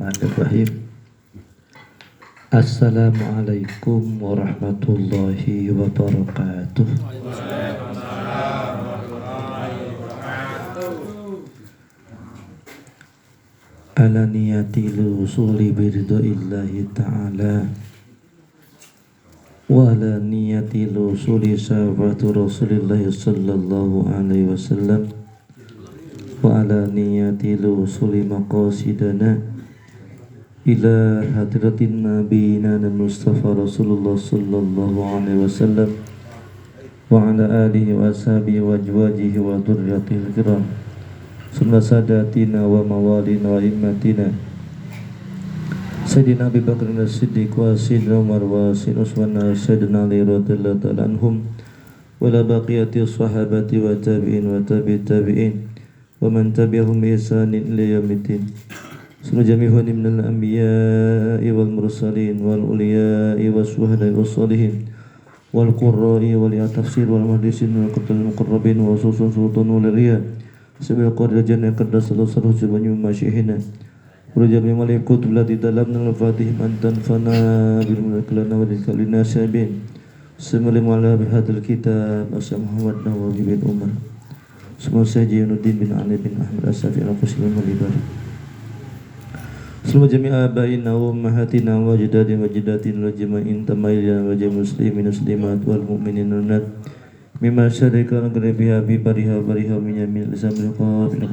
Bismillahirrahmanirrahim. Assalamualaikum warahmatullahi wabarakatuh. Ala niyati lusuli biridaillahi ta'ala wa ala niyati lusuli sahabatu rasulillahi sallallahu alaihi wasallam wa ala niyati lusuli maqasidana ila hadratin nabiyina Mustafa Rasulullah sallallahu alaihi wasallam wa ala alihi wa ashabihi wa ajwajihi wa dhurriyyatihi kiram summa sadatina wa mawalina wa immatina Sayyidina Abi Bakr as-Siddiq wa Sayyidina Umar wa Sayyidina Sayyidina Ali radhiyallahu ta'ala anhum wa la baqiyati sahabati wa tabi'in wa tabi'in wa man tabi'ahum bi ihsanin ila yaumiddin. Sunu jami'un minal anbiya'i wal mursalin wal uliya'i was syuhada'i was shalihin wal qurra'i wal tafsir wal muhaddisin wal qutbul muqarrabin wa ususun sultan wal riya sebagai qadar jannah qadar sallallahu alaihi masyihina urujab malikut lati dalam al-fatihim antan fana bil mulklana wa dikalina sabin semalim ala bihadil kitab asy Muhammad Nawawi bin Umar semua Sayyidin bin Ali bin Ahmad As-Safi al-Quslim al-Ibari semua jami'a abaina wa ummahatina wa ajdadina wa jaddatina wa jama'in tamayyan wa jami'il muslimin muslimat wal mu'minin nat mimma syarika al-gharibiha bi bariha min yamil samil qafil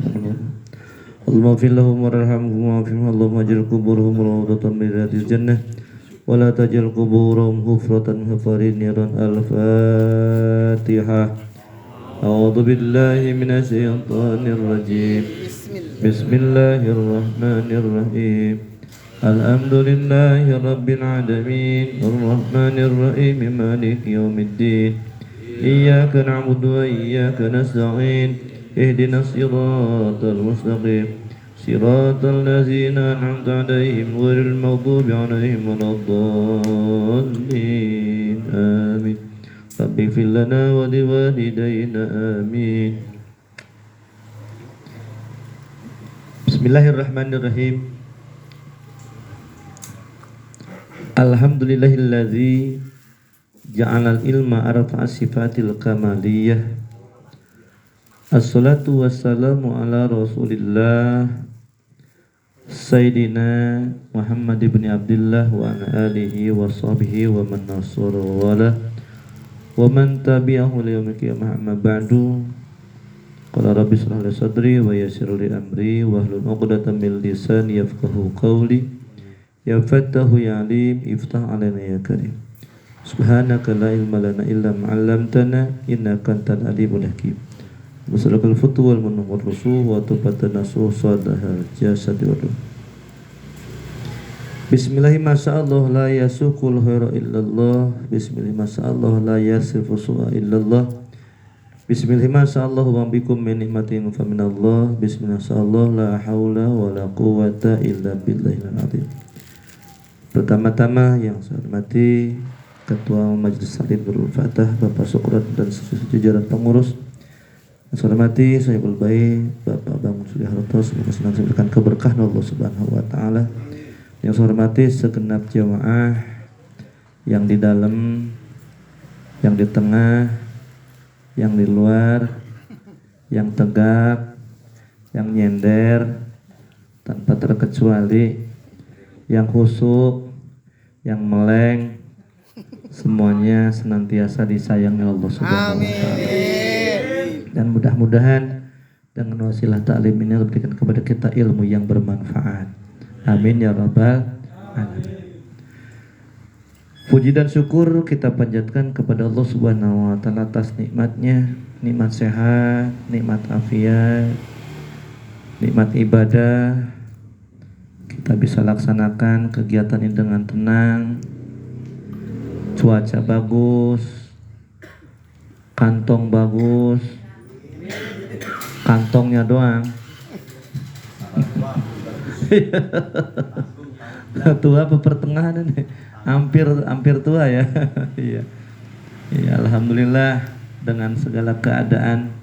Allahumma fil lahum warhamhum wa afihim Allahumma ajil kuburhum rawdatan min riyadil jannah wa la tajal kuburhum hufratan hafarin niran al-Fatihah. A'udzu billahi minasy syaithanir rajim. Bismillahirrahmanirrahim. Alhamdulillahi rabbil alamin arrahmanir rahim maliki yaumiddin. Iyyaka na'budu wa iyyaka nasta'in ihdinas siratal mustaqim siratal ladzina an'amta 'alaihim ghairil maghdubi 'alaihim waladdallin amin rabbi ighfir lana wa liwalidayna amin. Bismillahirrahmanirrahim. Alhamdulillahilladzi ja'alal ilma arfa'a sifatil kamaliyah. Assalatu wassalamu ala rasulillah Sayyidina Muhammad ibn Abdullah wa ala alihi wa sahbihi wa man nasara wa wala wa man tabi'ahu li yaumil qiyamah amma ba'du. Qala rabbi shrah li sadri wa yassir li amri wa hlul 'uqdatam min lisani yafqahu qawli ya fattahu ya alim iftah alaina ya karim. Subhanaka la ilma lana illa ma 'allamtana innaka antal alimul hakim. Wasalakal futu wal munawwar rusuh wa tubatana sadahal jasad wa ruh. Bismillahi masyaallah la yasuqul khaira illallah. Bismillahi masyaallah la yasifu su'a illallah. Bismillahi masyaallah wa bikum min nikmatin fa minallah. Bismillahi masyaallah la haula wa la quwwata illa billahil azim. Pertama-tama yang saya hormati Ketua Majelis Taklim Nurul Fatah Bapak Sukron dan seluruh jajaran pengurus. Yang saya hormati Sayyidul Bayi Bapak Bangun Sudiharto, semoga senang diberikan keberkahan Allah Subhanahu wa taala. Yang saya hormati segenap jamaah yang di dalam, yang di tengah, yang di luar, yang tegap, yang nyender tanpa terkecuali, yang khusyuk, yang meleng, semuanya senantiasa disayangi Allah Subhanahu wa taala. Dan mudah-mudahan dengan wasilah taklim ini berikan kepada kita ilmu yang bermanfaat. Amin ya rabbal alamin. Puji dan syukur kita panjatkan kepada Allah Subhanahu wa taala atas nikmatnya, nikmat sehat, nikmat afiat, nikmat ibadah. Kita bisa laksanakan kegiatan ini dengan tenang, cuaca bagus, kantong bagus, kantongnya doang. Tua apa pertengahan ini? Hampir tua ya. Iya. Ya, alhamdulillah dengan segala keadaan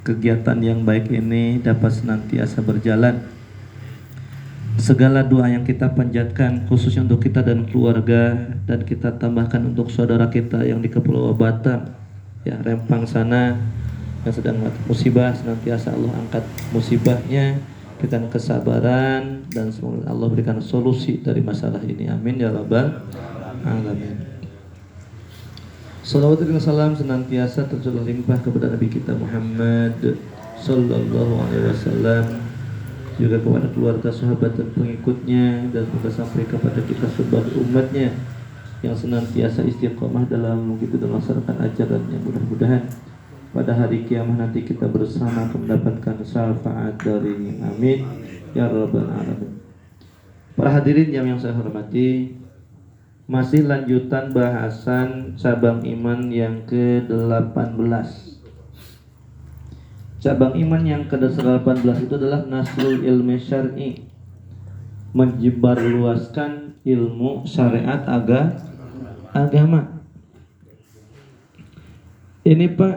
kegiatan yang baik ini dapat senantiasa berjalan segala doa yang kita panjatkan khususnya untuk kita dan keluarga, dan kita tambahkan untuk saudara kita yang di Kepulauan Batam, ya, Rempang sana, yang sedang musibah, senantiasa Allah angkat musibahnya, berikan kesabaran, dan semoga Allah berikan solusi dari masalah ini. Amin ya rabbal alamin. Salawat dan salam senantiasa tercurah limpah kepada Nabi kita Muhammad sallallahu alaihi wasallam, juga kepada keluarga, sahabat dan pengikutnya, dan semoga sampai kepada kita sebagai umatnya yang senantiasa istiqomah dalam begitu dan melaksanakan ajarannya. Mudah-mudahan pada hari kiamat nanti kita bersama akan mendapatkan syafaat dari amin ya rabbal alamin. Para hadirin yang saya hormati, masih lanjutan bahasan cabang iman yang ke-18. Cabang iman yang ke-18 itu adalah nasrul ilmi syar'i, menyebarluaskan ilmu syariat agama. Ini Pak,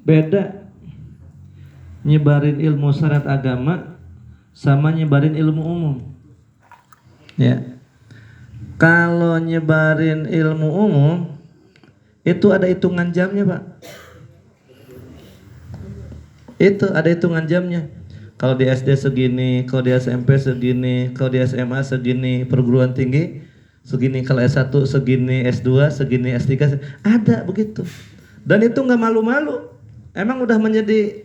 beda nyebarin ilmu syariat agama sama nyebarin ilmu umum. Ya. Kalau nyebarin ilmu umum itu ada hitungan jamnya, Pak. Itu ada hitungan jamnya. Kalau di SD segini, kalau di SMP segini, kalau di SMA segini, perguruan tinggi segini, kalau S1 segini, S2 segini, S3 ada begitu. Dan itu nggak malu-malu. Emang udah menjadi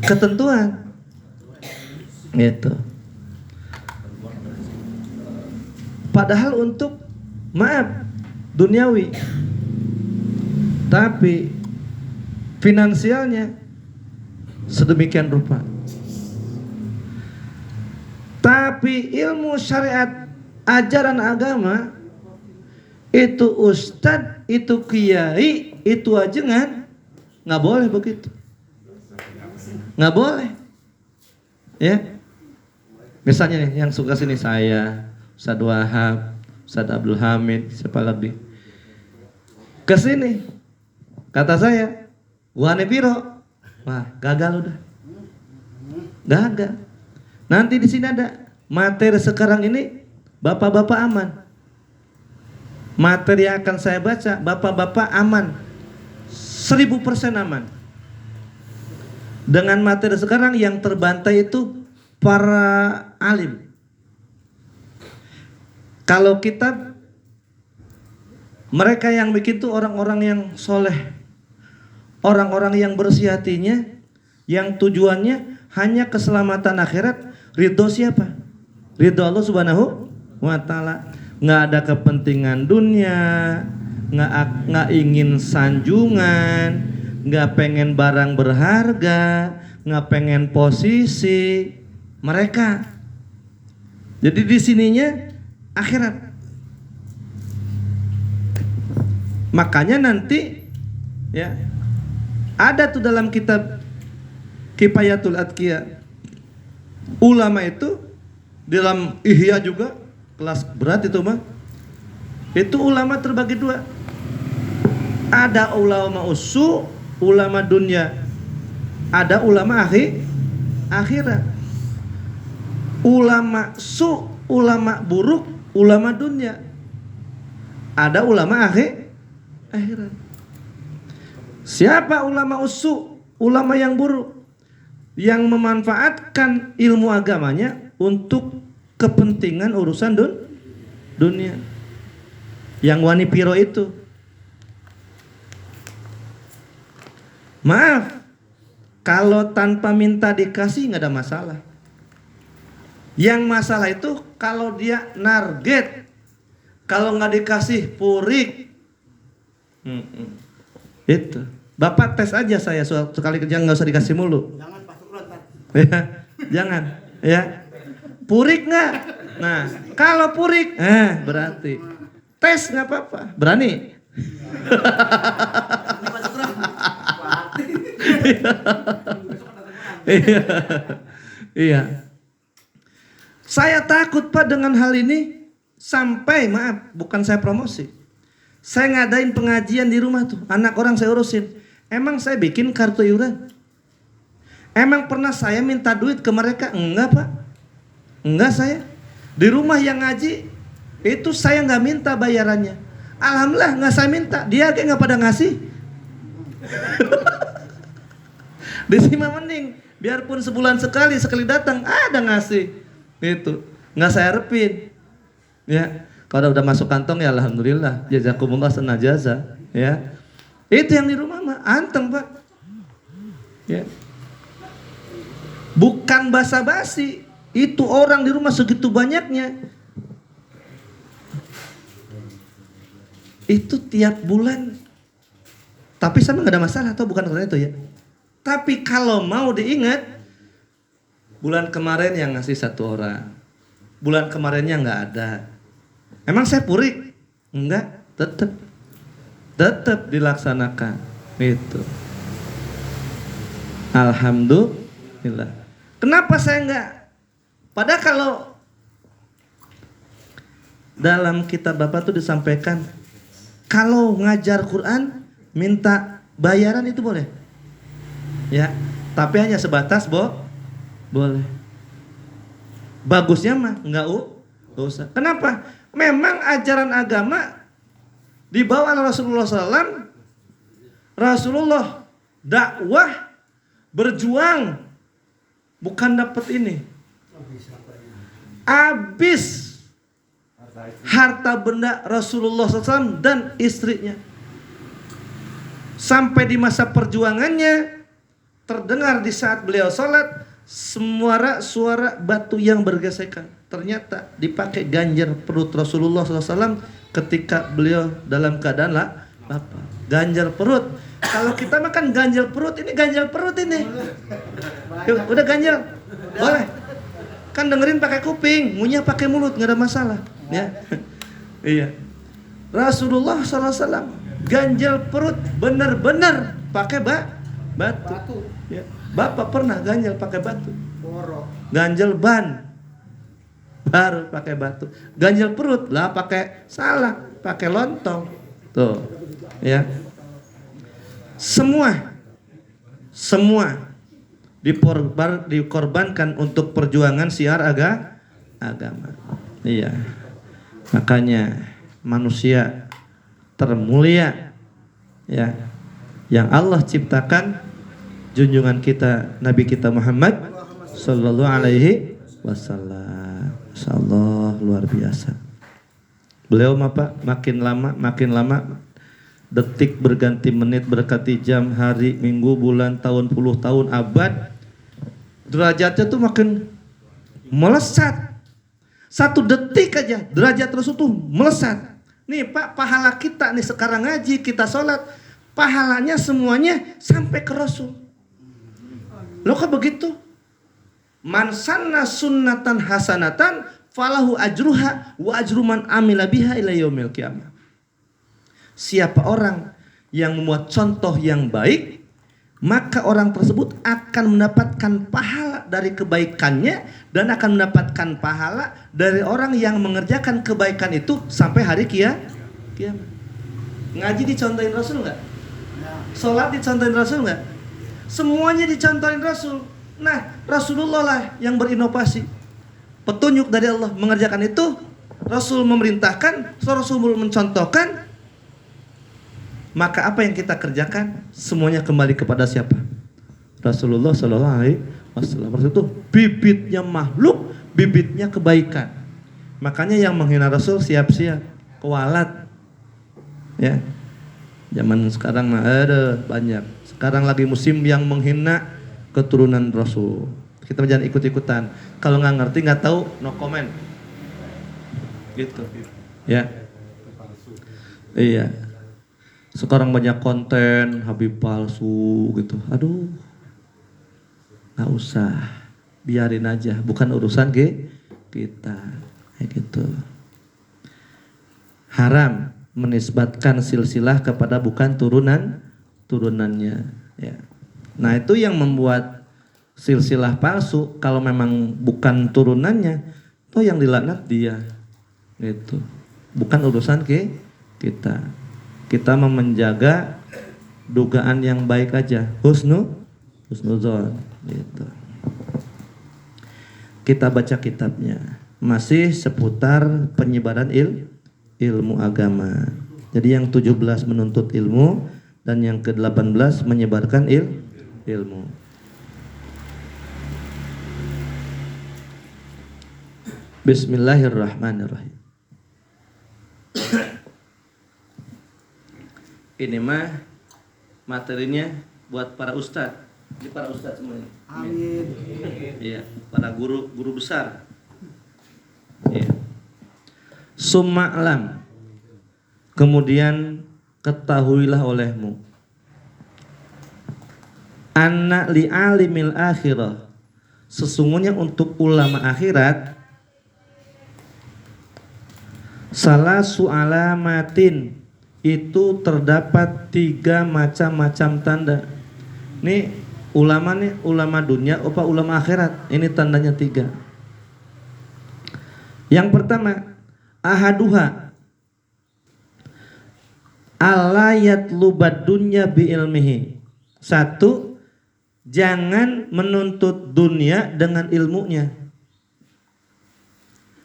ketentuan. Gitu. Padahal untuk duniawi, tapi finansialnya sedemikian rupa. Tapi ilmu syariat, ajaran agama, itu ustadz, itu kiai, itu ajengan, nggak boleh begitu, nggak boleh. Ya, misalnya nih yang suka sini saya, Ustadz Wahab, Ustadz Abdul Hamid, siapa lagi kesini, kata saya, Wani Piro, wah gagal udah, gagal. Nanti di sini ada materi sekarang ini, bapak-bapak aman. Materi yang akan saya baca, bapak-bapak aman, 1000% aman. Dengan materi sekarang yang terbantai itu para alim. Kalau kita, mereka yang bikin itu orang-orang yang soleh, orang-orang yang bersih hatinya, yang tujuannya hanya keselamatan akhirat, ridho siapa? Ridho Allah Subhanahu wa Ta'ala. Nggak ada kepentingan dunia, nggak ingin sanjungan, nggak pengen barang berharga, nggak pengen posisi mereka. Jadi di sininya akhirat. Makanya nanti ya ada tuh dalam kitab Kifayatul Atqiya, ulama itu dalam Ihya juga kelas berat itu mah, itu ulama terbagi dua. Ada ulama usu, ulama dunia, ada ulama akhirat. Ulama su, ulama buruk, ulama dunia, ada ulama akhirat. Siapa ulama usu? Ulama yang buruk, yang memanfaatkan ilmu agamanya untuk kepentingan urusan dunia. Yang Wani Piro itu, maaf, kalau tanpa minta dikasih nggak ada masalah. Yang masalah itu kalau dia narget, kalau nggak dikasih purik. Itu Bapak tes aja saya sekali kerja, nggak usah dikasih mulu. Jangan Pak Sukron, ya, jangan ya. Purik nggak? Nah kalau purik, berarti tes nggak apa-apa. Berani? Iya. Saya takut Pak dengan hal ini, sampai maaf, bukan saya promosi, saya ngadain pengajian di rumah tuh, anak orang saya urusin. Emang saya bikin kartu iuran? Emang pernah saya minta duit ke mereka? Enggak Pak. Enggak saya. Di rumah yang ngaji itu saya nggak minta bayarannya. Alhamdulillah nggak saya minta, dia kayak nggak pada ngasih. Di sini mah mending, biarpun sebulan sekali datang ada ngasih. Itu nggak saya harapin. Ya, kalau udah masuk kantong ya alhamdulillah. Jazakumullah sana jaza. Ya, itu yang di rumah mah anteng Pak. Ya, bukan basa-basi. Itu orang di rumah segitu banyaknya. Itu tiap bulan. Tapi sama nggak ada masalah atau bukan karena itu ya. Tapi kalau mau diingat, bulan kemarin yang ngasih 1 orang, bulan kemarinnya nggak ada. Emang saya purik? Enggak, tetap dilaksanakan. Itu. Alhamdulillah. Kenapa saya enggak? Padahal kalau dalam kitab Bapak tuh disampaikan, kalau ngajar Quran minta bayaran itu boleh. Ya, tapi hanya sebatas boleh. Bagusnya mah enggak usah. Kenapa? Memang ajaran agama dibawa oleh Rasulullah SAW. Rasulullah dakwah berjuang bukan dapat ini. Habis harta benda Rasulullah SAW dan istrinya. Sampai di masa perjuangannya terdengar di saat beliau sholat suara batu yang bergesekan. Ternyata dipakai ganjar perut Rasulullah SAW ketika beliau dalam keadaan lapar. Ganjar perut. Kalau kita makan ganjal perut, ini ganjal perut ini. Yuk, udah ganjal, boleh. Kan dengerin pakai kuping, ngunyah pakai mulut, nggak ada masalah. Ya, iya. Rasulullah SAW ganjal perut benar-benar pakai batu. Ya. Bapak pernah ganjal pakai batu? Ganjal ban baru pakai batu. Ganjal perut lah pakai pakai lontong. Tuh, ya. Semua dikorbankan untuk perjuangan siar agama. Iya. Makanya manusia termulia ya yang Allah ciptakan junjungan kita Nabi kita Muhammad sallallahu alaihi wasallam. Masyaallah luar biasa. Beliau Pak makin lama detik berganti menit berganti jam, hari, minggu, bulan, tahun, puluh tahun, abad, derajatnya tuh makin melesat. 1 detik aja derajat Rasul tuh melesat. Nih Pak, pahala kita nih sekarang ngaji, kita sholat, pahalanya semuanya sampai ke Rasul. Loh kok begitu? Man sanna sunnatan hasanatan falahu ajruha wa ajru man amila biha ila yaumil qiyamah. Siapa orang yang membuat contoh yang baik, maka orang tersebut akan mendapatkan pahala dari kebaikannya dan akan mendapatkan pahala dari orang yang mengerjakan kebaikan itu sampai hari kiamat. Ngaji dicontohin Rasul nggak? Sholat dicontohin Rasul nggak? Semuanya dicontohin Rasul. Nah, Rasulullah lah yang berinovasi. Petunjuk dari Allah mengerjakan itu, Rasul memerintahkan, Rasul mencontohkan. Maka apa yang kita kerjakan semuanya kembali kepada siapa? Rasulullah Sallallahu Alaihi Wasallam. Rasul itu bibitnya makhluk, bibitnya kebaikan. Makanya yang menghina Rasul siap-siap kualat. Ya, zaman sekarang mah ada banyak. Sekarang lagi musim yang menghina keturunan Rasul. Kita jangan ikut-ikutan. Kalau nggak ngerti, nggak tahu, no comment. Gitu. Ya. Iya. Sekarang banyak konten Habib palsu gitu. Aduh, nggak usah, biarin aja. Bukan urusan kita, kayak gitu. Haram menisbatkan silsilah kepada bukan turunannya. Ya. Nah itu yang membuat silsilah palsu. Kalau memang bukan turunannya, itu yang dilaknat dia. Gitu. Bukan urusan kita. Kita mau menjaga dugaan yang baik aja, husnuzon gitu. kita baca kitabnya. Masih seputar penyebaran ilmu agama. Jadi yang 17 menuntut ilmu dan yang ke-18 menyebarkan ilmu. Bismillahirrahmanirrahim. Ini mah materinya buat para ustadz. Ini para ustadz semuanya. Amin. Iya, para guru besar. Iya. Summa'lam. Kemudian ketahuilah olehmu. Anna li'alimil akhirah. Sesungguhnya untuk ulama akhirat salasu alamatin itu terdapat 3 macam-macam tanda. Nih ulama dunia apa ulama akhirat? Ini tandanya 3. Yang pertama, ahaduha alla yatlubad dunya bi ilmihi. 1, jangan menuntut dunia dengan ilmunya.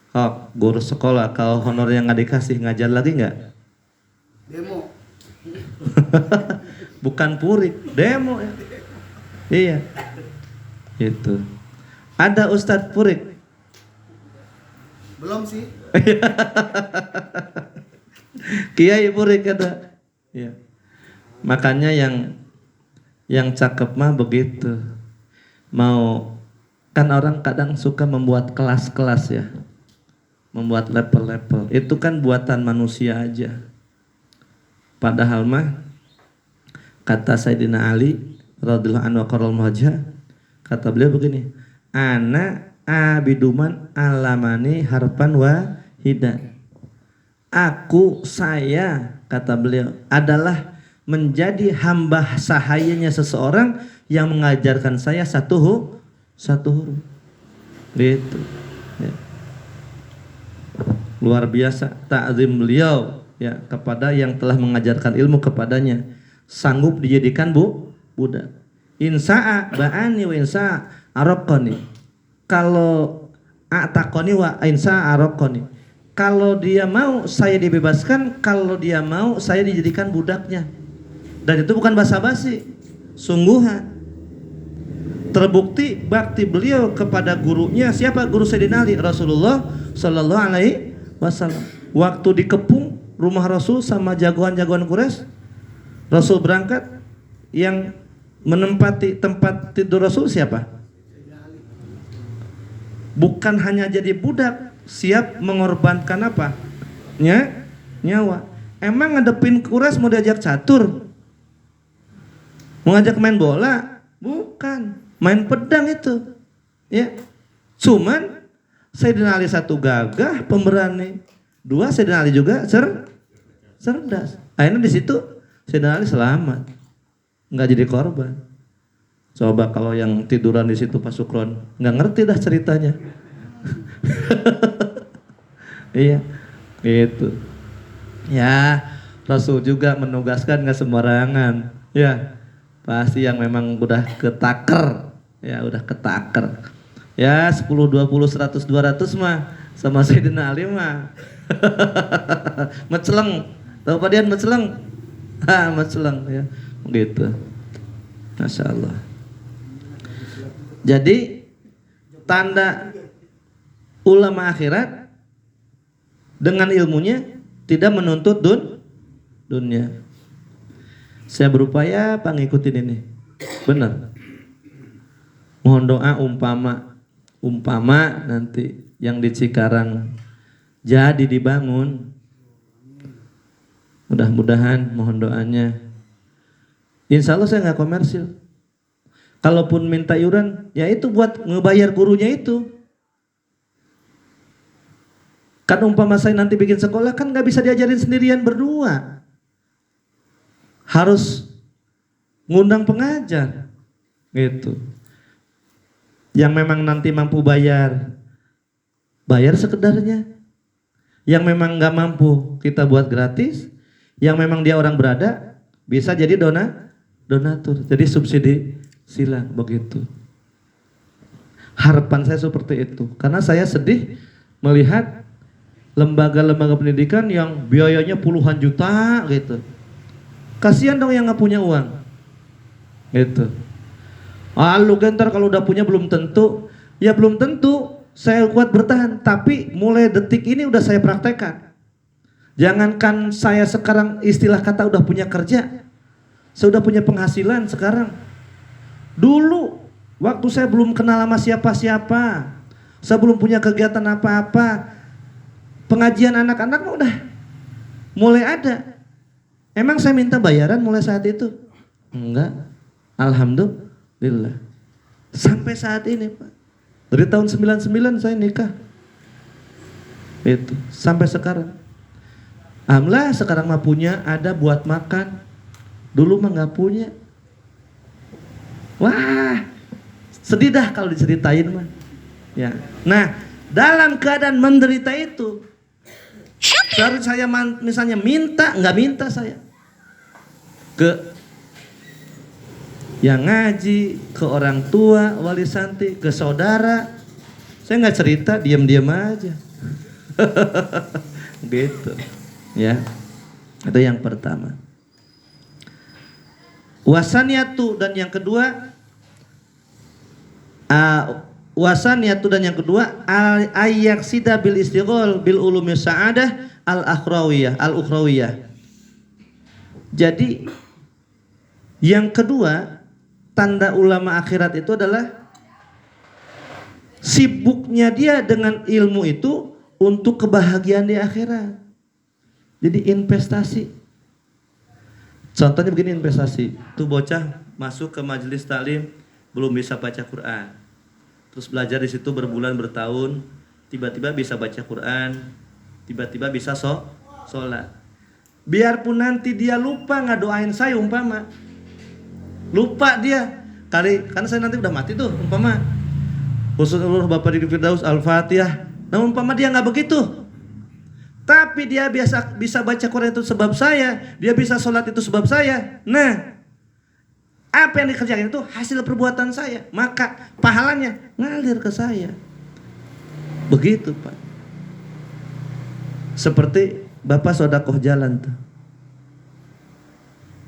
Oh, guru sekolah kalau honor yang nggak dikasih ngajar lagi nggak? Demo. Bukan purik, demo ya. Iya. Itu. Ada Ustadz purik? Belum sih. Kiai purik ada. Iya. Makanya yang cakep mah begitu. Mau kan orang kadang suka membuat kelas-kelas ya. Membuat level-level. Itu kan buatan manusia aja. Padahal mah kata Sayyidina Ali radhiyallahu anhu qarrul muhajjah, kata beliau begini, ana abiduman alamani harpan wahidan. Saya kata beliau adalah menjadi hamba sahayanya seseorang yang mengajarkan saya satu huruf. Gitu. Ya. Luar biasa ta'zim beliau ya kepada yang telah mengajarkan ilmu kepadanya, sanggup dijadikan budak. Insa'a ba'ani wa insa'a araqani. Kalau a'taqani wa insa'a araqani. Kalau dia mau saya dibebaskan, kalau dia mau saya dijadikan budaknya. Dan itu bukan basa-basi, sungguhan. Terbukti bakti beliau kepada gurunya, siapa guru Sayyidina Ali? Rasulullah sallallahu alaihi wasallam. Waktu dikepung rumah Rasul sama jagoan-jagoan Quraisy, Rasul berangkat, yang menempati tempat tidur Rasul siapa? Bukan hanya jadi budak, siap mengorbankan apa? Nyawa. Emang ngadepin Quraisy mau diajak catur? Mau ngajak main bola? Bukan, main pedang itu. Ya. Cuman Sayyidina Ali 1 gagah, pemberani. 2 Sayyidina Ali juga cerdas. Akhirnya di situ Sayyidina Ali selamat, nggak jadi korban. Coba kalau yang tiduran di situ Pak Sukron, nggak ngerti dah ceritanya. Iya, gitu. Ya, Rasul juga menugaskan nggak sembarangan. Ya, pasti yang memang udah ketaker. Ya, udah ketaker. Ya, 10, 20, 100, 200 mah sama Sayyidina Ali mah. Meceleng. Tahu Pak Dian meceleng? Meceleng ya. Gitu. Masya Allah. Jadi tanda ulama akhirat dengan ilmunya tidak menuntut dunia. Saya berupaya Pak ngikutin ini. Benar. Mohon doa umpama nanti yang di Cikarang jadi dibangun. Mudah-mudahan mohon doanya. Insya Allah saya nggak komersil. Kalaupun minta iuran, ya itu buat ngebayar gurunya itu. Kan umpama saya nanti bikin sekolah kan nggak bisa diajarin sendirian berdua. Harus ngundang pengajar. Gitu. Yang memang nanti mampu bayar sekedarnya. Yang memang nggak mampu kita buat gratis. Yang memang dia orang berada bisa jadi donatur. Jadi subsidi silang begitu. Harapan saya seperti itu. Karena saya sedih melihat lembaga-lembaga pendidikan yang biayanya puluhan juta gitu. Kasihan dong yang nggak punya uang. Gitu. Lu gentar kalau udah punya belum tentu. Ya belum tentu saya kuat bertahan. Tapi mulai detik ini udah saya praktekkan. Jangankan saya sekarang istilah kata udah punya kerja. Saya udah punya penghasilan sekarang. Dulu waktu saya belum kenal sama siapa-siapa, saya belum punya kegiatan apa-apa, pengajian anak-anak udah mulai ada. Emang saya minta bayaran mulai saat itu? Enggak. Alhamdulillah. Sampai saat ini, Pak. Dari tahun 99 saya nikah. Itu sampai sekarang. Alhamdulillah sekarang mah punya, ada buat makan. Dulu mah nggak punya. Wah, sedih dah kalau diceritain mah. Ya. Nah, dalam keadaan menderita itu, saya misalnya minta, nggak minta saya ke yang ngaji, ke orang tua, wali santri, ke saudara. Saya nggak cerita, diam-diam aja. Gitu. Ya. Itu yang pertama. Wasaniyatu dan yang kedua ayyaksida bil istighol bil ulumi sa'adah al-ukhrawiyah. Jadi yang kedua tanda ulama akhirat itu adalah sibuknya dia dengan ilmu itu untuk kebahagiaan di akhirat. Jadi investasi. Contohnya begini investasi. Tuh bocah masuk ke majelis taklim belum bisa baca Quran. Terus belajar di situ berbulan bertahun, tiba-tiba bisa baca Quran, tiba-tiba bisa sholat. Biarpun nanti dia lupa ngadoain saya umpama. Lupa dia. Karena saya nanti udah mati tuh umpama. Khususnya Bapak di Firdaus Al-Fatihah. Nah umpama dia nggak begitu. Tapi dia bisa baca Quran itu sebab saya, dia bisa sholat itu sebab saya. Nah, apa yang dikerjakan itu hasil perbuatan saya, maka pahalanya ngalir ke saya. Begitu Pak. Seperti Bapak sodakoh jalan tuh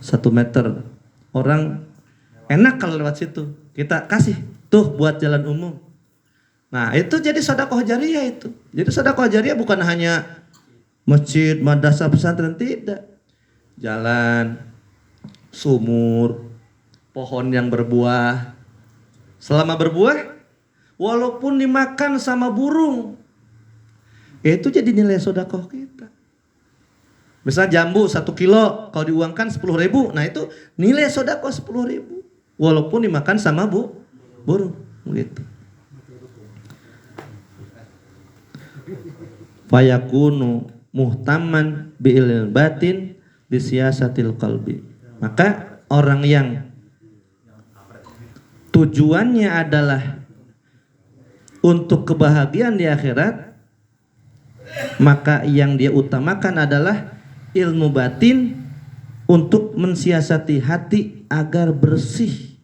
1 meter, orang enak kalau lewat situ, kita kasih tuh buat jalan umum. Nah itu jadi sodakoh jariah itu. Jadi sodakoh jariah bukan hanya masjid, madrasah, pesantren, tidak. Jalan, sumur, pohon yang berbuah. Selama berbuah, walaupun dimakan sama burung, itu jadi nilai sedekah kita. Misalnya jambu 1 kilo, kalau diuangkan 10.000, nah itu nilai sedekah 10.000, walaupun dimakan sama burung, gitu. Fayakunu muhtaman bi'ilil batin disiasatil qalbi. Maka orang yang tujuannya adalah untuk kebahagiaan di akhirat, maka yang dia utamakan adalah ilmu batin untuk mensiasati hati agar bersih.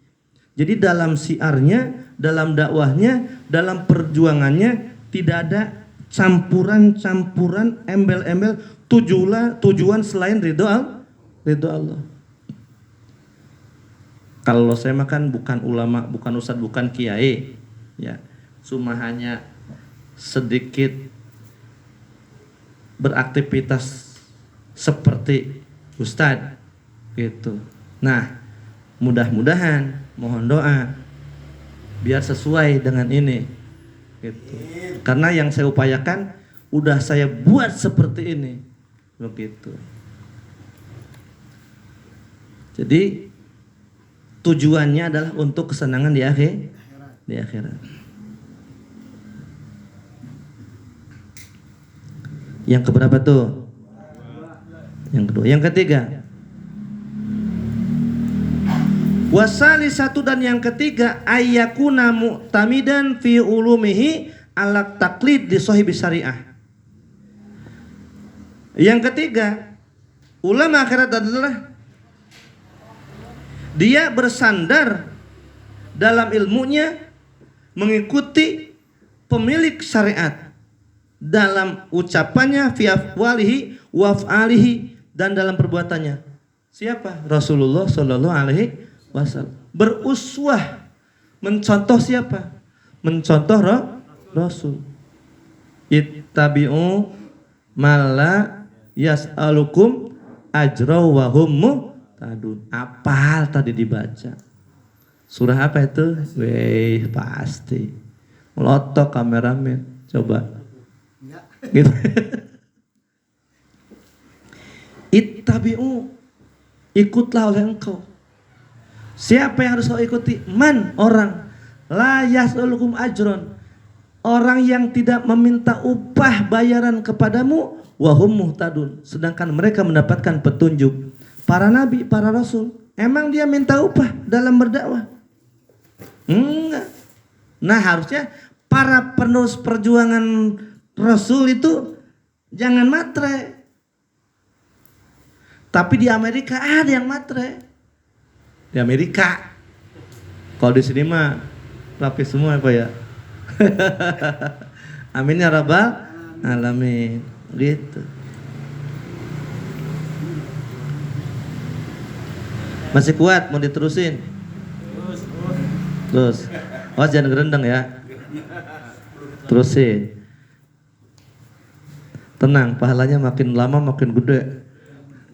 Jadi dalam siarnya, dalam dakwahnya, dalam perjuangannya tidak ada campuran-campuran, embel-embel tujuan selain ridho Allah. Kalau saya makan bukan ulama, bukan ustadz, bukan kiai, ya, cuma hanya sedikit beraktivitas seperti ustadz, gitu. Nah, mudah-mudahan, mohon doa biar sesuai dengan ini, gitu. Karena yang saya upayakan udah saya buat seperti ini, begitu. Jadi tujuannya adalah untuk kesenangan di akhirat. Yang keberapa tuh? Yang kedua. Yang ketiga. Wasali satu dan yang ketiga ayyakuna mu'tamidan fi ulumihi ala taklid di sahibi syariah. Yang ketiga, ulama akhirat adalah dia bersandar dalam ilmunya mengikuti pemilik syariat dalam ucapannya, fi afwalihi wa af'alihi, dan dalam perbuatannya. Siapa? Rasulullah Shallallahu Alaihi Wasallam. Beruswah, mencontoh siapa? Mencontoh Rasul. Ittabi'u mala yas'alukum ajra wa hum muhtadun. Apal tadi dibaca. Surah apa itu? Weh, pasti. Melotok kameramen. Coba. Gitu. Ittabi'u, ikutlah oleh engkau. Siapa yang harus kau ikuti? Man, orang. La yas'alukum ajron, orang yang tidak meminta upah bayaran kepadamu, wahum muhtadun, sedangkan mereka mendapatkan petunjuk. Para nabi, para rasul, emang dia minta upah dalam berdakwah? Enggak. Nah, harusnya para penerus perjuangan rasul itu jangan matre. Tapi di Amerika ada yang matre. Di Amerika. Kalau di sini mah rapi semua apa ya? Amin ya rabbal alamin. Gitu. Masih kuat mau diterusin? Terus. Oh, jangan gerendeng ya. Terusin. Tenang, pahalanya makin lama makin gede.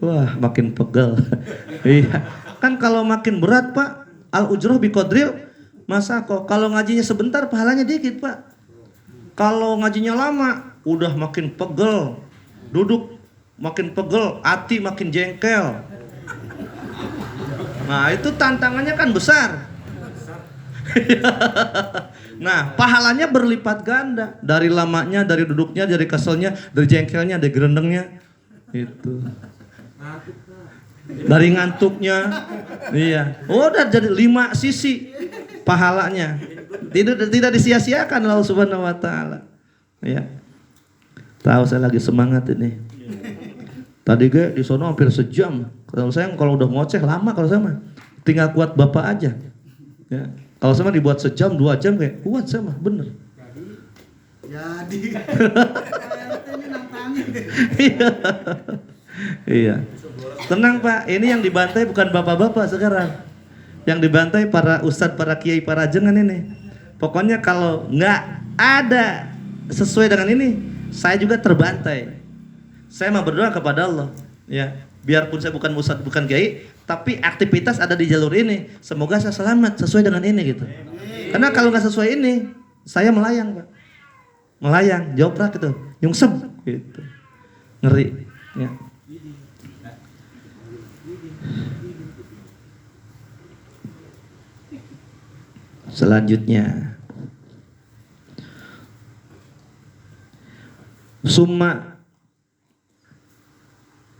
Wah, makin pegel. Iya. Kan kalau makin berat, Pak, al-ujroh biqadril masaqah. Kalau ngajinya sebentar pahalanya dikit, Pak. Kalau ngajinya lama udah makin pegel. Duduk makin pegel, hati makin jengkel. Nah, itu tantangannya kan besar. Nah, pahalanya berlipat ganda. Dari lamanya, dari duduknya, dari keselnya, dari jengkelnya, dari gerendengnya. Itu. Dari ngantuknya. Iya. Oh, udah jadi 5 sisi pahalanya. Tidak disia-siakan Allah Subhanahu wa taala. Ya. Tahu saya lagi semangat ini. Tadi gue di sono hampir sejam. Kalau saya udah ngoceh lama kalau saya mah. Tinggal kuat Bapak aja. Ya. Kalau saya mah dibuat sejam 2 jam kayak kuat saya mah, bener. Jadi. Ini nantangin. Iya. Tenang Pak, ini yang dibantai bukan bapak-bapak sekarang. Yang dibantai para ustadz, para kiai, para jengan ini. Pokoknya kalau nggak ada sesuai dengan ini, saya juga terbantai. Saya mau berdoa kepada Allah, ya. Biarpun saya bukan ustadz, bukan kiai, tapi aktivitas ada di jalur ini. Semoga saya selamat sesuai dengan ini gitu. Karena kalau nggak sesuai ini, saya melayang Pak. Melayang, joprak gitu, nyungsep gitu. Ngeri, ya. Selanjutnya, summa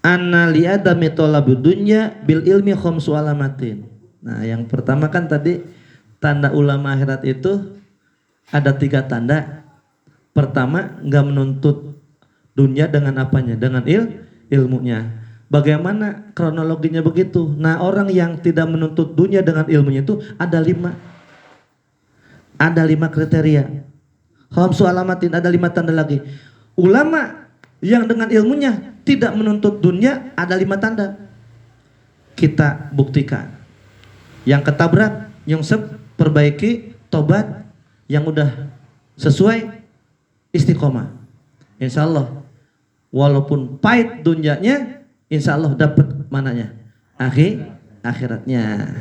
anna li'adami thalabud dunya bil ilmi khamsu alamatin. Nah, yang pertama kan tadi tanda ulama akhirat itu ada 3 tanda. Pertama, enggak menuntut dunia dengan apanya? Dengan ilmunya. Bagaimana kronologinya begitu? Nah, orang yang tidak menuntut dunia dengan ilmunya itu ada 5. Ada 5 kriteria. Khamsu alamatin, ada 5 tanda lagi. Ulama yang dengan ilmunya tidak menuntut dunia ada 5 tanda. Kita buktikan. Yang ketabrak, nyungsep, perbaiki, tobat. Yang udah sesuai, istiqomah. Insya Allah, walaupun pahit dunianya, insya Allah dapat mananya? Akhiratnya.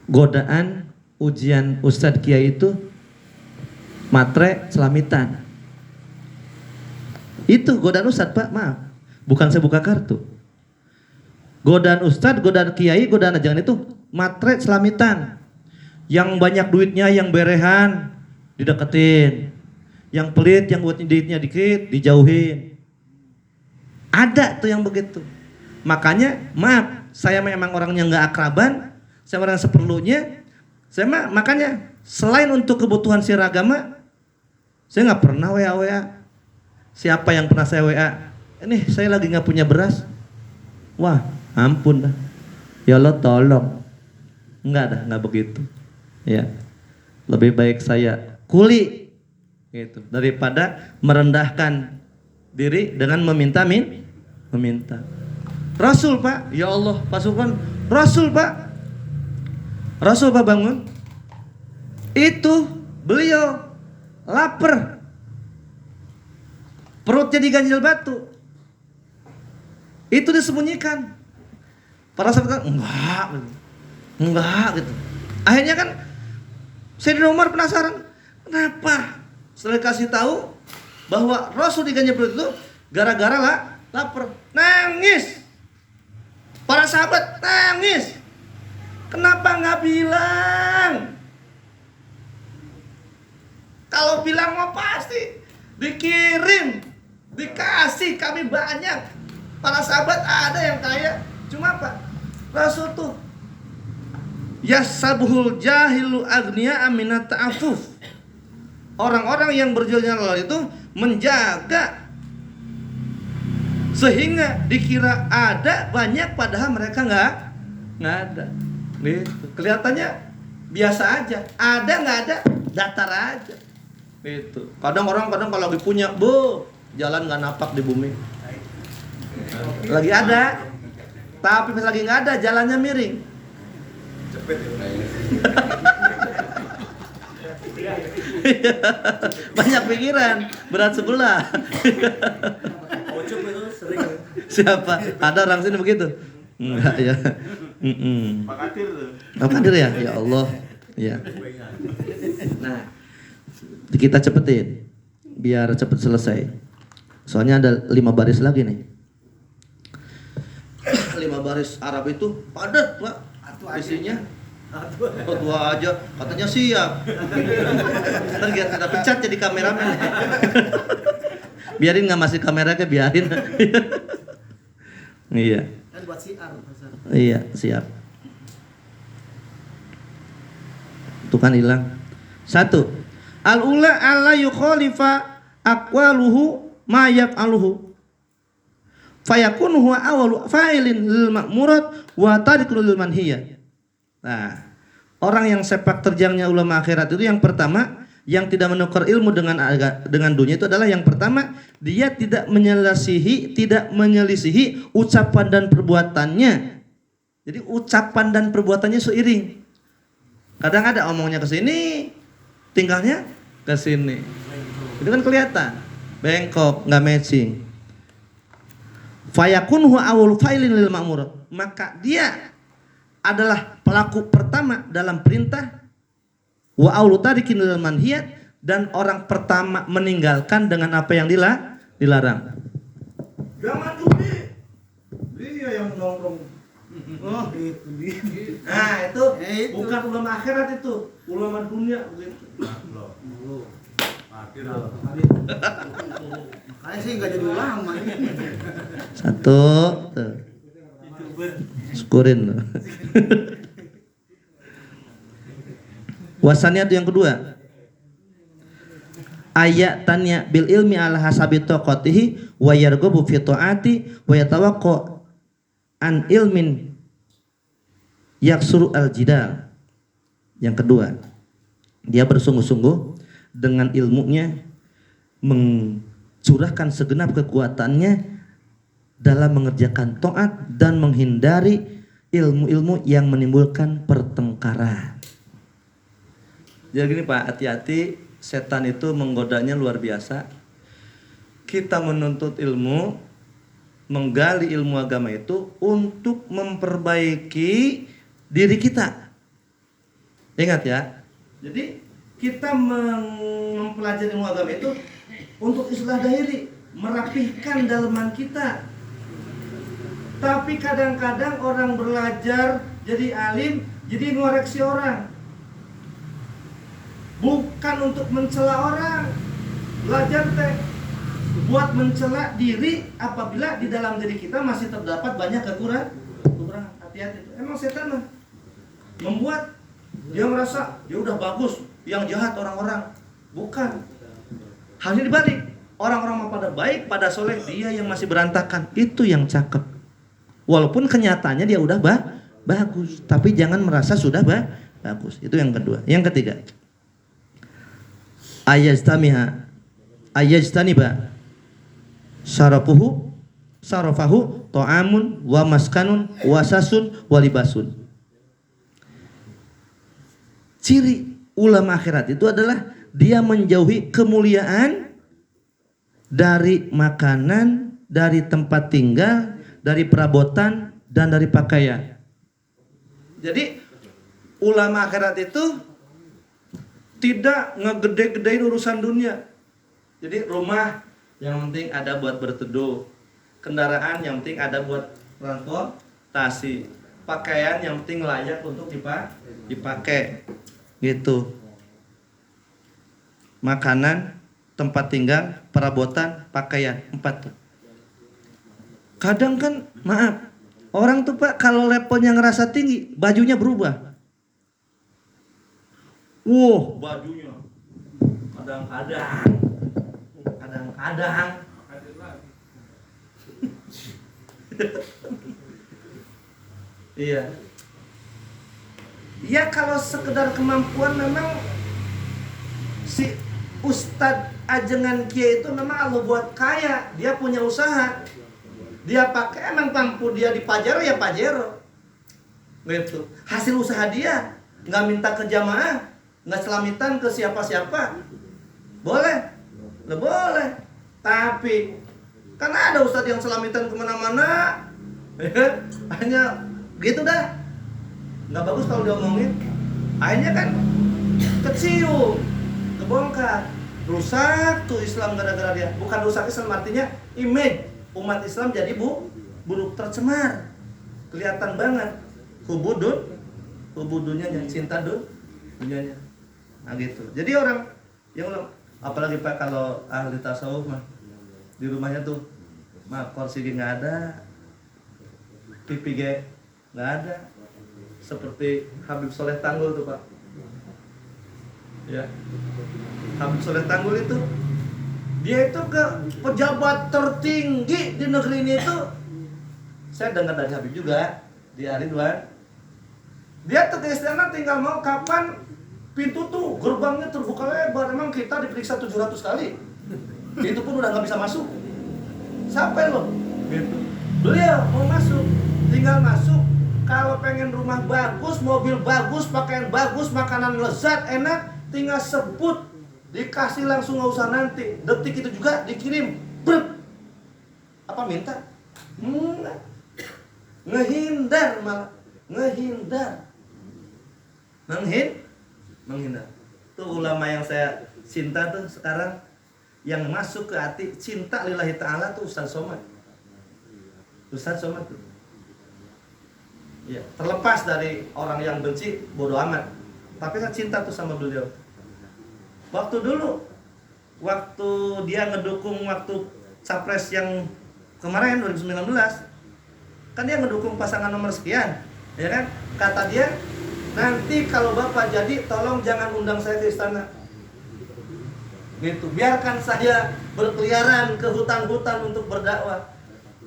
Godaan ujian Ustadz Kiai itu matre selamitan. Itu godaan Ustadz Pak, maaf. Bukan saya buka kartu. Godaan Ustadz, godaan Kiai, godaan ajangan itu matre selamitan. Yang banyak duitnya, yang berehan dideketin. Yang pelit, yang buat duitnya dikit dijauhin. Ada tuh yang begitu. Makanya maaf, saya memang orangnya nggak akraban, saya orang seperlunya. Saya makanya selain untuk kebutuhan agama, saya nggak pernah WA. Siapa yang pernah saya WA? Ini saya lagi nggak punya beras. Wah, ampun dah. Ya Allah tolong. Nggak begitu. Ya. Lebih baik saya kuli gitu daripada merendahkan diri dengan meminta. Rasul Pak, ya Allah, pasukan Rasul Pak bangun. Itu beliau lapar. Perutnya diganjil batu. Itu disembunyikan. Para sahabat enggak gitu. Akhirnya kan Sayyidina Umar penasaran, kenapa? Setelah kasih tahu bahwa Rasul diganjil perut itu gara-gara lapar, nangis. Para sahabat nangis. Kenapa nggak bilang? Kalau bilang mau pasti dikirim, dikasih, kami banyak. Para sahabat ada yang kaya, cuma apa? Rasul tuh yasabuhul jahilu agniya aminat ta'afuf. Orang-orang yang berjualnya Allah itu menjaga sehingga dikira ada banyak padahal mereka nggak ada. Gitu. Kelihatannya biasa aja, ada nggak ada datar aja. Gitu. Kadang kalau lagi punya, jalan nggak napak di bumi. Lagi ada, tapi pas lagi nggak ada jalannya miring. Banyak pikiran, berat sebelah. Siapa? Ada orang sini begitu? Enggak ya. Pak Kadir tuh. Pak Kadir ya? Ya Allah. Ya. Nah, kita cepetin biar cepet selesai. Soalnya ada 5 baris lagi nih. 5 baris Arab itu padat, Pak. Isinya dua aja, katanya siap. Ntar kita pecat jadi kameramen. Biarin nggak masih kameranya, biarin. Iya. Kan buat siar. Iya, siap. Itu kan hilang. 1. Al-ula alla yukhalifa aqwaluhu ma yaf'aluhu. Fayakun huwa awalu fa'ilin lil ma'murat wa tarikun lil manhiyah. Nah, orang yang sepak terjangnya ulama akhirat itu yang pertama, yang tidak menukar ilmu dengan dunia itu adalah yang pertama, dia tidak menyelisihi ucapan dan perbuatannya. Jadi ucapan dan perbuatannya seiring. Kadang ada omongnya ke sini, tinggalnya ke sini. Itu kan kelihatan. Bengkok, nggak matching. Fayakun huwa awal fa'ilin lil ma'mur. Maka dia adalah pelaku pertama dalam perintah, wa awlu tarikin lil manhiyat, dan orang pertama meninggalkan dengan apa yang dilarang. Jangan judi. Dia yang nongkrong. Oh, itu dia. Nah, itu bukan ulama akhirat, itu ulama dunia begitu. Makanya sih nggak jadi ulama ini. 1 tuh. Syukurin. Wasaniat yang kedua, ayat tanya bil ilmi ala hasabi taqatihi wa yarghabu fi taati wa yatawaqqu an ilmin yaksuru al jidal. Yang kedua, dia bersungguh-sungguh dengan ilmunya, mencurahkan segenap kekuatannya dalam mengerjakan taat dan menghindari ilmu-ilmu yang menimbulkan pertengkaran. Jadi gini Pak, hati-hati, setan itu menggodanya luar biasa. Kita menuntut ilmu, menggali ilmu agama itu untuk memperbaiki diri kita. Ingat ya. Jadi kita mempelajari ilmu agama itu untuk islah dahiri, merapihkan dalaman kita. Tapi kadang-kadang orang belajar jadi alim, jadi ngoreksi orang. Bukan untuk mencela orang. Belajar teh buat mencela diri apabila di dalam diri kita masih terdapat banyak kekurangan. Hati-hati itu. Emang setan lah membuat dia merasa dia udah bagus, yang jahat orang-orang. Bukan. Halnya dibalik. Orang-orang pada baik, pada soleh, dia yang masih berantakan. Itu yang cakep. Walaupun kenyataannya dia udah bagus, tapi jangan merasa sudah bagus. Itu yang kedua. Yang ketiga, ayajtaniba syarafahu ta'amun wa maskanun wasasun walibasun. Ciri ulama akhirat itu adalah dia menjauhi kemuliaan dari makanan, dari tempat tinggal, dari perabotan, dan dari pakaian. Jadi ulama akhirat itu tidak ngegede-gedein urusan dunia. Jadi rumah yang penting ada buat berteduh, kendaraan yang penting ada buat transportasi, pakaian yang penting layak untuk dipakai, gitu. Makanan, tempat tinggal, perabotan, pakaian, 4 tuh. Kadang kan, maaf, orang tuh Pak kalau levelnya ngerasa tinggi, bajunya berubah. Bajunya kadang-kadang iya. Ya kalau sekedar kemampuan memang si Ustadz Ajengan Kiai itu memang Allah buat kaya, dia punya usaha. Dia pakai emang mampu dia di Pajero ya Pajero. Gitu. Hasil usaha dia, nggak minta ke jamaah, nggak selamitan ke siapa-siapa. Boleh. Tapi kan ada ustadz yang selamitan kemana-mana, hanya gitu dah, nggak bagus kalau diomongin. Akhirnya kan kecium, kebongkar, rusak tuh Islam gara-gara dia. Bukan rusak Islam, artinya image umat Islam jadi buruk, tercemar, kelihatan banget hubudunnya yang cinta dunianya. Nah gitu. Jadi orang yang apalagi Pak kalau ahli tasawuf mah di rumahnya tuh kursi nggak ada, pipi nggak ada, seperti Habib Soleh Tanggul tuh Pak. Ya, Habib Soleh Tanggul itu dia itu ke pejabat tertinggi di negeri ini itu. Saya dengar dari Habib juga di Ridwan. Dia tuh ke istana tinggal mau kapan pintu tuh gerbangnya terbuka lebar. Emang kita diperiksa 700 kali. Itu pun udah nggak bisa masuk. Sampai loh. Gitu. Beliau mau masuk, tinggal masuk. Kalau pengen rumah bagus, mobil bagus, pakaian bagus, makanan lezat, enak, tinggal sebut, dikasih langsung, nggak usah nanti. Detik itu juga dikirim. Brr. Apa minta? Ngehindar malah, menghindar. Tuh ulama yang saya cinta tuh sekarang yang masuk ke hati cinta lillahi ta'ala tuh Ustaz Somad tuh. Ya, terlepas dari orang yang benci bodoh amat, tapi saya cinta tuh sama beliau. Waktu dia ngedukung waktu capres yang kemarin 2019, kan dia ngedukung pasangan nomor sekian, ya kan? Kata dia, nanti kalau Bapak jadi tolong jangan undang saya ke istana. Gitu. Biarkan saya berkeliaran ke hutan-hutan untuk berdakwah.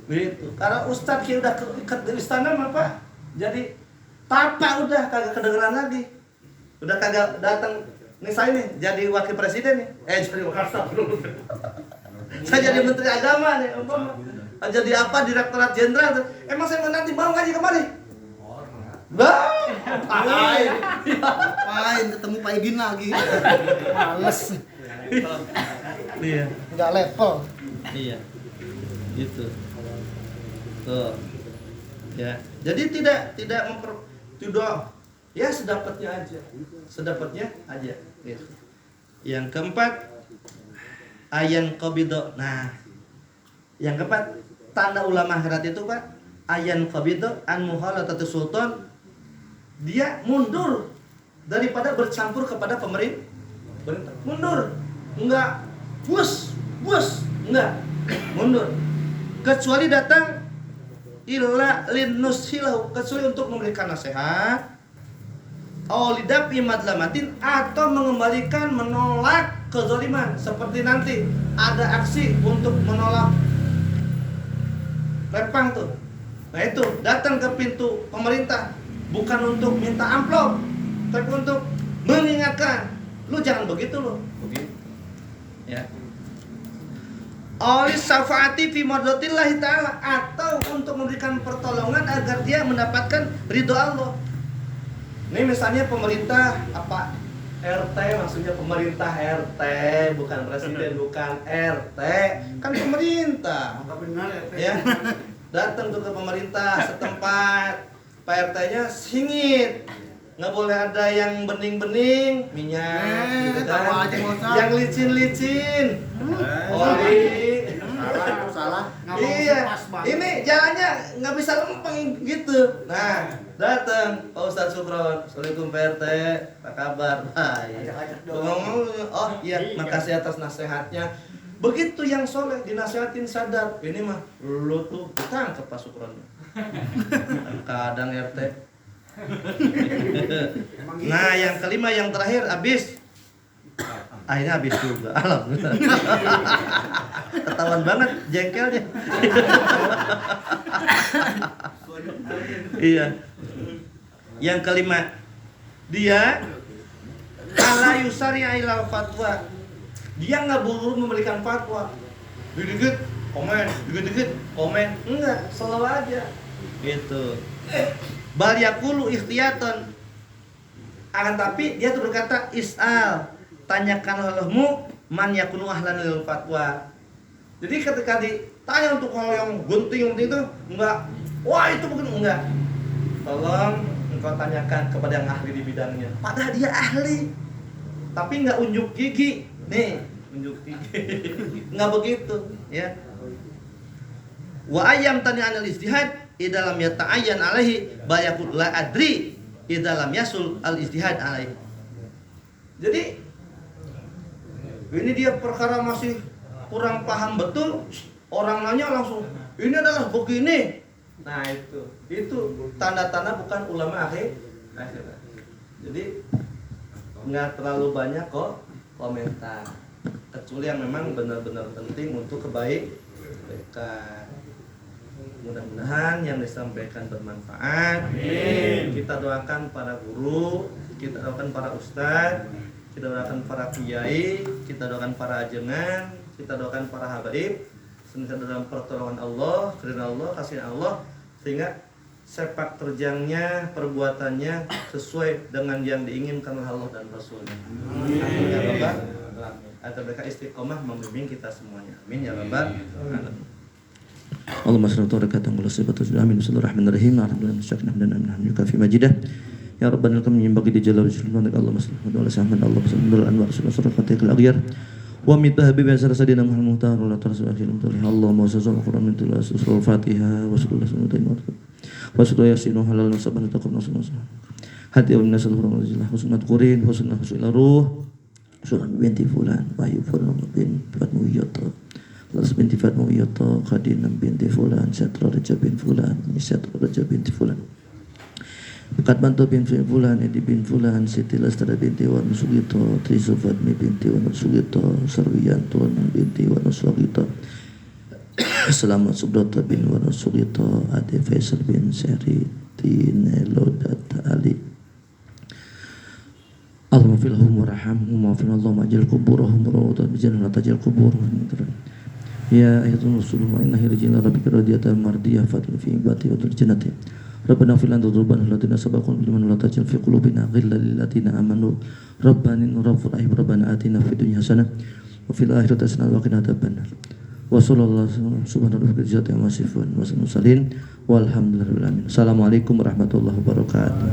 Gitu. Karena Ustadz udah ikat di istana mah Pak. Jadi Papa udah kagak kedengeran lagi. Udah kagak datang. Nih saya nih jadi wakil presiden nih. Jadi wakil saya jadi menteri agama nih, umpama. Jadi apa Direktorat Jenderal. Emang saya nanti mau ngaji kemari? Main ketemu Pak Ibin lagi. Males. Iya. Enggak level. Iya. Gitu. Tuh. Ya. Jadi tidak ya sedapatnya aja. Gitu. Yang keempat ayan qabido. Nah, yang keempat tanda ulama akhirat itu Pak, ayan qabido an muhalatati sultan. Dia mundur daripada bercampur kepada pemerintah. Mundur. Enggak bus, enggak. Mundur. Kecuali datang illa linnusilahu, kecuali untuk memberikan nasihat, aulidab imadlamatin, atau mengembalikan, menolak kezaliman. Seperti nanti ada aksi untuk menolak Rempang tuh. Nah itu datang ke pintu pemerintah bukan untuk minta amplop, tapi untuk mengingatkan, lu jangan begitu lo. Begitu. Ya. Oli syafaati fi mardatillahi ta'ala, atau untuk memberikan pertolongan agar dia mendapatkan ridho Allah. Ini misalnya pemerintah apa RT, maksudnya pemerintah RT, bukan presiden, bukan RT, kan pemerintah. Ya. Datang tuh ke pemerintah setempat, Pak RT-nya singit. Nggak boleh ada yang bening-bening, minyak, gitu kan. Yang licin-licin. Oli. Salah. Iya. Ini jalannya nggak bisa lempeng gitu. Nah, datang Pak Ustadz Sukron. Assalamualaikum Pak RT, apa kabar? Baik. Ngomong, oh iya, makasih atas nasihatnya. Begitu yang soleh dinasihatin sadar, ini mah lu tuh ditangkap Pak Sukron. Kadang RT. Nah, yang kelima, yang terakhir, habis. Akhirnya habis juga. Alhamdulillah. Ketahuan banget jengkelnya. Iya. Yang kelima, dia ala yusari ilal fatwa. Dia nggak buru memberikan fatwa. Dikit-dikit komen, dikit-dikit komen. Enggak, selalu aja. Gitu. Bal yakulu ikhtiyatan, akan tapi dia tuh berkata is'al, tanyakan olehmu man yakunu ahlan lil fatwa. Jadi ketika ditanya untuk hal yang gunting itu enggak, wah itu bukan, enggak. Tolong engkau tanyakan kepada yang ahli di bidangnya. Padahal dia ahli, tapi enggak unjuk gigi. Nih, unjuk gigi. Enggak begitu, ya. Wa ayyam tani anil ijtihad idalam yata'ayyan alaihi bayakul la adri idalam yasul al ijtihad alaihi. Jadi ini dia perkara masih kurang paham betul, orang nanya langsung ini adalah begini. Nah itu tanda-tanda bukan ulama akhirat. Jadi nggak terlalu banyak kok komentar, kecuali yang memang benar-benar penting untuk kebaikan. Mudah-mudahan yang disampaikan bermanfaat. Amin. Kita doakan para guru, kita doakan para ustadz, kita doakan para kiai, kita doakan para ajengan, kita doakan para habaib, senantiasa dalam pertolongan Allah, keridhaan Allah, kasih Allah, sehingga sepak terjangnya, perbuatannya sesuai dengan yang diinginkan oleh Allah dan Rasulnya. Amin ya Rabbal alamin. Agar mereka istiqomah membimbing kita semuanya. Amin ya Rabbal alamin. Allahumma salli wa barakatuh ala sayyidina amin bismillahirrahmanirrahim alhamdulillah syakna dan alhamdulillah fi majidah ya rabbana lakam yambagi di jalal jalal Allahumma salli wa sallim ala Allahumma anwar surfatil aghyar wa mitah bi basar sadina muhammad muhtar la tarsul akhir Allahumma salli Qur'an min tilas surah Fatihah wa sallallahu alaihi wa sallam yasinu halal nasaban taqab nasul hati wa minasal hurmatillah husnul qurin husnul ruh surah binti fulan wa yufulan bin fatmuyata Laras binti Fatma Wiyata Khadinam binti Fulan Syatra Raja bin Fulan Syatra Raja binti Fulan Bukat Bantu bin Fulan Edi bin Fulan Siti Lastara binti Wan Sugito Trisufadmi binti Wan Sugito Sarwiyanto binti Wan Sugito Selamat Subdota bin Wan Sugito Ade Faisal bin Seri Tinelodat Ali Allahumma filhum warhamhum wa fil Allahumma ajal kuburahum rawatan bijanah la tajal kuburahum Ya ayatul rasulullah inna hirjina rabbika radiyatan mardiyah fadl fi ibati wa jannati Rabbana fil anta dzurban alladziina sabaquna bil iman la tajal fi qulubina ghillan lil ladzina amanu Rabbana innaka rahim Rabbana atina fid dunya hasanah wa fil akhirati hasanah wa qina adzabannar wa sallallahu subhanahu wa ta'ala amma yasifun wa sallim walhamdulillahi rabbil alamin. Assalamualaikum warahmatullahi wabarakatuh.